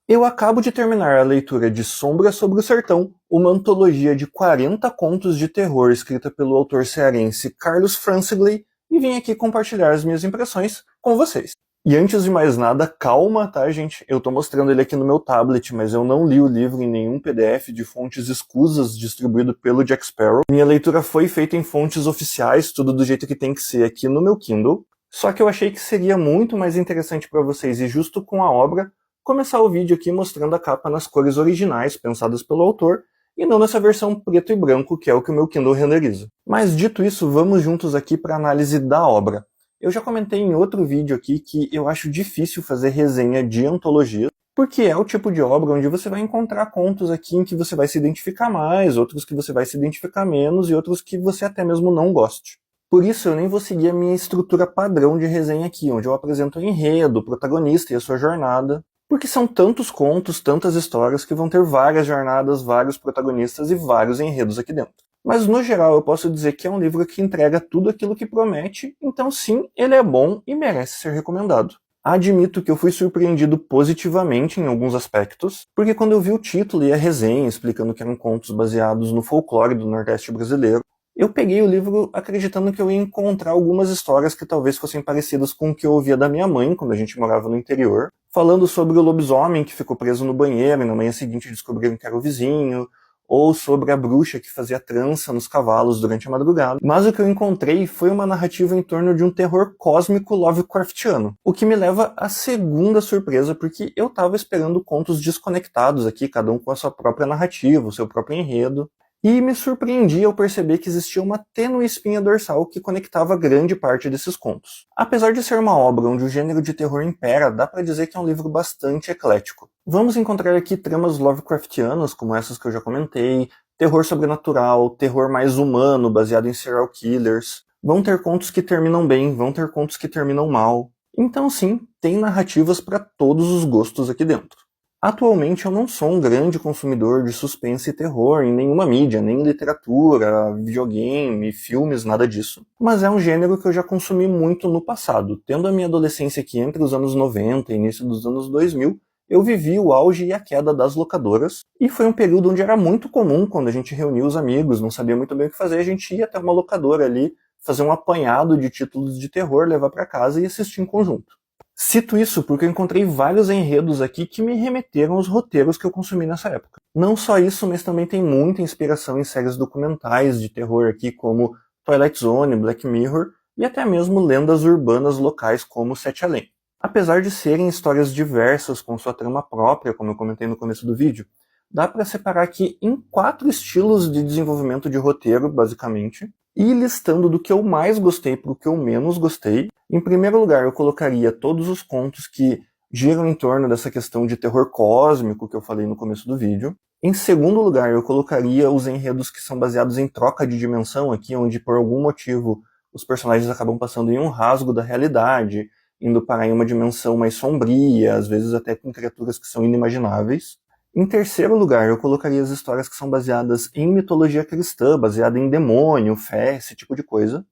Eu acabo de terminar a leitura de Sombra sobre o Sertão, uma antologia de 40 contos de terror escrita pelo autor cearense Carlos Francigley, e vim aqui compartilhar as minhas impressões com vocês. E antes de mais nada, calma, tá, gente? Eu tô mostrando ele aqui no meu tablet, mas eu não li o livro em nenhum PDF de fontes escusas distribuído pelo Jack Sparrow. Minha leitura foi feita em fontes oficiais, tudo do jeito que tem que ser aqui no meu Kindle. Só que eu achei que seria muito mais interessante para vocês, e justo com a obra, começar o vídeo aqui mostrando a capa nas cores originais pensadas pelo autor, e não nessa versão preto e branco que é o que o meu Kindle renderiza. Mas dito isso, vamos juntos aqui para a análise da obra. Eu já comentei em outro vídeo aqui que eu acho difícil fazer resenha de antologia, porque é o tipo de obra onde você vai encontrar contos aqui em que você vai se identificar mais, outros que você vai se identificar menos e outros que você até mesmo não goste. Por isso eu nem vou seguir a minha estrutura padrão de resenha aqui, onde eu apresento o enredo, o protagonista e a sua jornada, porque são tantos contos, tantas histórias que vão ter várias jornadas, vários protagonistas e vários enredos aqui dentro. Mas no geral eu posso dizer que é um livro que entrega tudo aquilo que promete, então sim, ele é bom e merece ser recomendado. Admito que eu fui surpreendido positivamente em alguns aspectos, porque quando eu vi o título e a resenha explicando que eram contos baseados no folclore do Nordeste brasileiro, eu peguei o livro acreditando que eu ia encontrar algumas histórias que talvez fossem parecidas com o que eu ouvia da minha mãe quando a gente morava no interior, falando sobre o lobisomem que ficou preso no banheiro e na manhã seguinte descobriram que era o vizinho, ou sobre a bruxa que fazia trança nos cavalos durante a madrugada. Mas o que eu encontrei foi uma narrativa em torno de um terror cósmico Lovecraftiano, o que me leva à segunda surpresa, porque eu estava esperando contos desconectados aqui, cada um com a sua própria narrativa, o seu próprio enredo, e me surpreendi ao perceber que existia uma tênue espinha dorsal que conectava grande parte desses contos. Apesar de ser uma obra onde o gênero de terror impera, dá pra dizer que é um livro bastante eclético. Vamos encontrar aqui tramas Lovecraftianas, como essas que eu já comentei, terror sobrenatural, terror mais humano, baseado em serial killers. Vão ter contos que terminam bem, vão ter contos que terminam mal. Então sim, tem narrativas para todos os gostos aqui dentro. Atualmente eu não sou um grande consumidor de suspense e terror em nenhuma mídia, nem literatura, videogame, filmes, nada disso. Mas é um gênero que eu já consumi muito no passado. Tendo a minha adolescência aqui entre os anos 90 e início dos anos 2000, eu vivi o auge e a queda das locadoras, e foi um período onde era muito comum, quando a gente reunia os amigos, não sabia muito bem o que fazer, a gente ia até uma locadora ali, fazer um apanhado de títulos de terror, levar para casa e assistir em conjunto. Cito isso porque eu encontrei vários enredos aqui que me remeteram aos roteiros que eu consumi nessa época. Não só isso, mas também tem muita inspiração em séries documentais de terror aqui, como Twilight Zone, Black Mirror, e até mesmo lendas urbanas locais como Sete Além. Apesar de serem histórias diversas com sua trama própria, como eu comentei no começo do vídeo, dá para separar aqui em 4 estilos de desenvolvimento de roteiro, basicamente, e listando do que eu mais gostei para o que eu menos gostei. Em primeiro lugar, eu colocaria todos os contos que giram em torno dessa questão de terror cósmico que eu falei no começo do vídeo. Em segundo lugar, eu colocaria os enredos que são baseados em troca de dimensão aqui, onde por algum motivo os personagens acabam passando em um rasgo da realidade, indo parar em uma dimensão mais sombria, às vezes até com criaturas que são inimagináveis. Em terceiro lugar, eu colocaria as histórias que são baseadas em mitologia cristã, baseada em demônio, fé, esse tipo de coisa.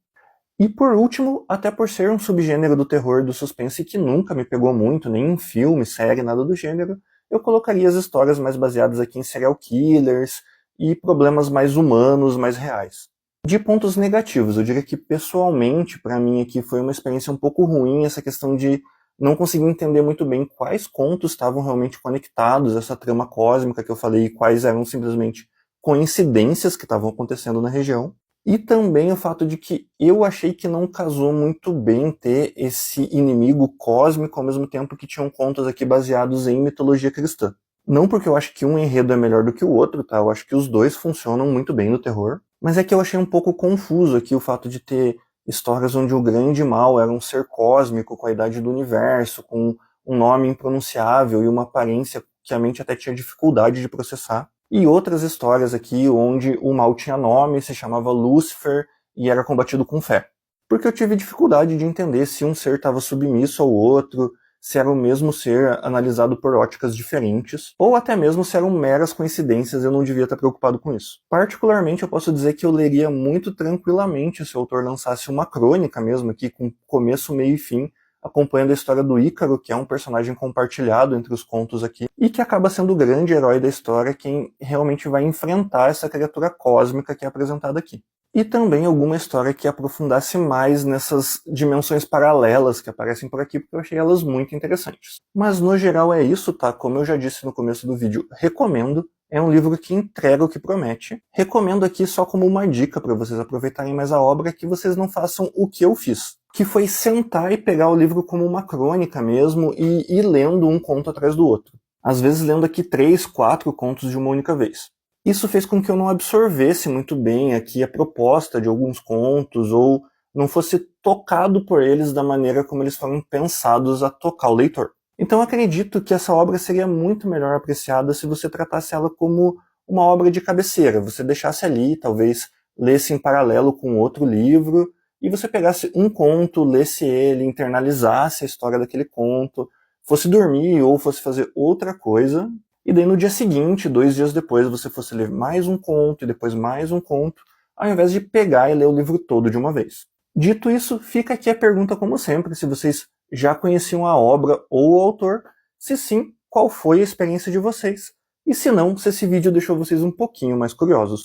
E por último, até por ser um subgênero do terror e do suspense que nunca me pegou muito, nem em filme, série, nada do gênero, eu colocaria as histórias mais baseadas aqui em serial killers e problemas mais humanos, mais reais. De pontos negativos, eu diria que pessoalmente, para mim aqui foi uma experiência um pouco ruim essa questão de não consegui entender muito bem quais contos estavam realmente conectados a essa trama cósmica que eu falei e quais eram simplesmente coincidências que estavam acontecendo na região. E também o fato de que eu achei que não casou muito bem ter esse inimigo cósmico ao mesmo tempo que tinham contos aqui baseados em mitologia cristã. Não porque eu acho que um enredo é melhor do que o outro, tá? Eu acho que os dois funcionam muito bem no terror. Mas é que eu achei um pouco confuso aqui o fato de ter histórias onde o grande mal era um ser cósmico com a idade do universo, com um nome impronunciável e uma aparência que a mente até tinha dificuldade de processar. E outras histórias aqui onde o mal tinha nome, se chamava Lúcifer e era combatido com fé. Porque eu tive dificuldade de entender se um ser estava submisso ao outro, se era o mesmo ser analisado por óticas diferentes, ou até mesmo se eram meras coincidências e eu não devia estar preocupado com isso. Particularmente, eu posso dizer que eu leria muito tranquilamente se o autor lançasse uma crônica mesmo aqui, com começo, meio e fim, acompanhando a história do Ícaro, que é um personagem compartilhado entre os contos aqui, e que acaba sendo o grande herói da história, quem realmente vai enfrentar essa criatura cósmica que é apresentada aqui. E também alguma história que aprofundasse mais nessas dimensões paralelas que aparecem por aqui, porque eu achei elas muito interessantes. Mas no geral é isso, tá? Como eu já disse no começo do vídeo, recomendo. É um livro que entrega o que promete. Recomendo aqui só como uma dica para vocês aproveitarem mais a obra, que vocês não façam o que eu fiz, que foi sentar e pegar o livro como uma crônica mesmo e ir lendo um conto atrás do outro. Às vezes lendo aqui 3, 4 contos de uma única vez. Isso fez com que eu não absorvesse muito bem aqui a proposta de alguns contos, ou não fosse tocado por eles da maneira como eles foram pensados a tocar o leitor. Então eu acredito que essa obra seria muito melhor apreciada se você tratasse ela como uma obra de cabeceira. Você deixasse ali, talvez lesse em paralelo com outro livro, e você pegasse um conto, lesse ele, internalizasse a história daquele conto, fosse dormir ou fosse fazer outra coisa, e daí no dia seguinte, 2 dias depois, você fosse ler mais um conto e depois mais um conto, ao invés de pegar e ler o livro todo de uma vez. Dito isso, fica aqui a pergunta como sempre, se vocês já conheciam a obra ou o autor, se sim, qual foi a experiência de vocês, e se não, se esse vídeo deixou vocês um pouquinho mais curiosos.